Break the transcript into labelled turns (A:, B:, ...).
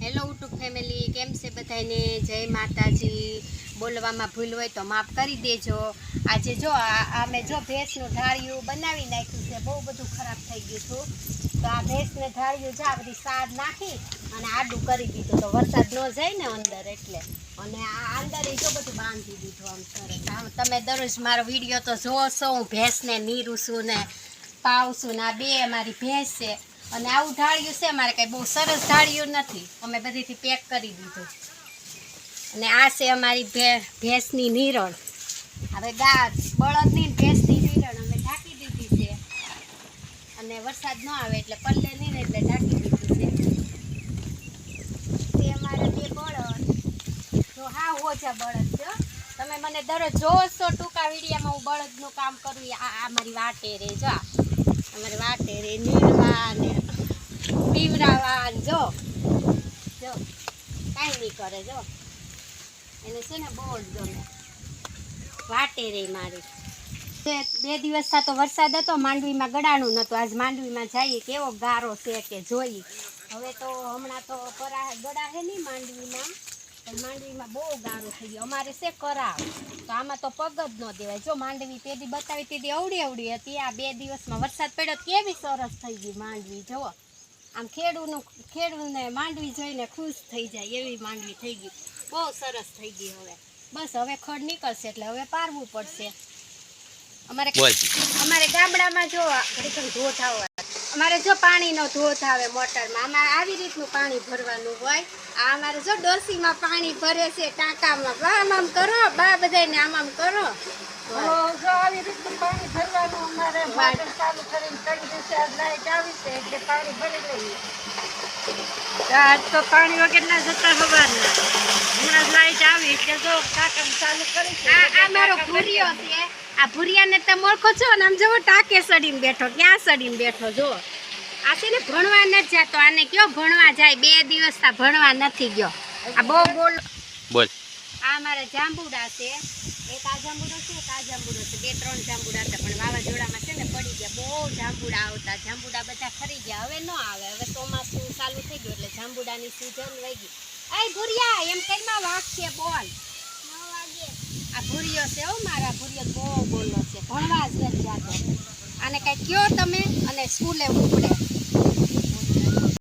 A: Hello YouTube family, કેમ છે બધાને? જય માતાજી. બોલવામાં ભૂલ હોય તો માફ કરી દેજો. આજે જો અમે જો ભેંસનું ઢાળિયું બનાવી નાખ્યું છે, બહુ બધું ખરાબ થઈ ગયું હતું. તો આ ભેંસને ઢાળિયું જા બધી સાદ નાખી અને આડું કરી દીધું, તો વરસાદ ન જાય ને અંદર એટલે. અને આ અંદર જો બધું બાંધી દીધું આમ સરસ. આમ તમે દરરોજ મારો વિડીયો તો જોશો, હું ભેંસને નીરું છું ને પાવશું ને. આ બે અમારી ભેંસ છે અને આવું ઢાળિયું છે અમારે, કંઈ બહુ સરસ ઢાળિયું નથી, અમે બધીથી પેક કરી દીધું. અને આ છે અમારી ભેંસની નીરણ. હવે બળદની ભેંસની નીરણ અમે ઢાંકી દીધી છે, અને વરસાદ ન આવે એટલે પલ્લે નહીં ને એટલે ઢાંકી દીધી છે. તે અમારા બે બળદ જો હા ઓછા બળદ છે. તમે મને દરરોજ જોશો ટૂંકા વિડીયામાં હું બળદનું કામ કરું. આ મારી વાટે રે, જો અમારી વાટે રે નીરવા ને પીવરાવા. જો જો કાંઈ નહીં કરે, જો એને છે ને બહુ જ ગમે. વાટે રે મારી. બે દિવસ તો વરસાદ હતો, માંડવીમાં ગળાનું નહોતું. આજ માંડવીમાં જઈએ કેવો ગારો છે કે જોઈ. હવે તો હમણાં તો ગળા છે નહીં માંડવીમાં, પણ માંડવીમાં બહુ ગારો થઈ ગયો. અમારે છે કરાવ, તો આમાં તો પગ જ ન દેવાય. જો માંડવી તેદી બતાવી તેદી અવડી હતી. આ 2 દિવસમાં વરસાદ પડ્યો કેવી સરસ થઈ ગઈ માંડવી. જુઓ આમ ખેડૂને માંડવી જોઈને ખુશ થઈ જાય એવી માંડવી થઈ ગઈ, બહુ સરસ થઈ ગઈ. હવે બસ હવે ખડ નીકળશે એટલે હવે પારવું પડશે. અમારે ગામડામાં જો ધોધ આવે, અમારે જો પાણીનો ધોધ આવે મોટરમાં. અમારે આવી રીતનું પાણી ભરવાનું હોય. આ અમારે જો ડોસીમાં પાણી ભરે છે ટાંકામાં. બા આમ કરો, બા બધાને આમ કરો.
B: જો આવી રીતનું પાણી ભરવાનું અમારે મોટર ચાલુ કરીને 3 દિવસે લાઈટ આવી છે એટલે પાણી ભરી લઈએ. આજ તો પાણી વગરના જતા ખબરના, હમણાં લાઈટ આવી એટલે જો ટાંકામ ચાલુ કરી છે.
A: આ મારો ભૂરિયો છે. આ ભૂરિયાને તમે ઓળખો છો ને? આમ જવો ટાંકે સડીને બેઠો, ક્યાં સડીને બેઠો. જો આ છે ને ભણવા નથી જતો. આને કયો ભણવા જાય, 2 દિવસ આ ભણવા નથી ગયો. આ બહુ બોલ. આ મારા જાંબુડા છે. એક આ જાંબુડો છે, એક આ જાંબુડો છે. 2-3 જાંબુડા હતા, પણ વાવાઝોડામાં છે ને પડી ગયા. બહુ જાંબુડા આવતા, જાંબુડા બધા ખરી ગયા. હવે ન આવે, હવે ચોમાસું ચાલુ થઈ ગયું એટલે જાંબુડાની સિઝન વહી ગઈ. એ ભૂરિયા એમ કઈમાં વાગશે બોલ. 9 વાગે. આ ભૂરિયો છે હો, મારા ભૂરિયો બહુ બોલો છે, ભણવા જ નથી જતો. આને કઈ કયો તમે અને સ્કૂલે ઉપડે.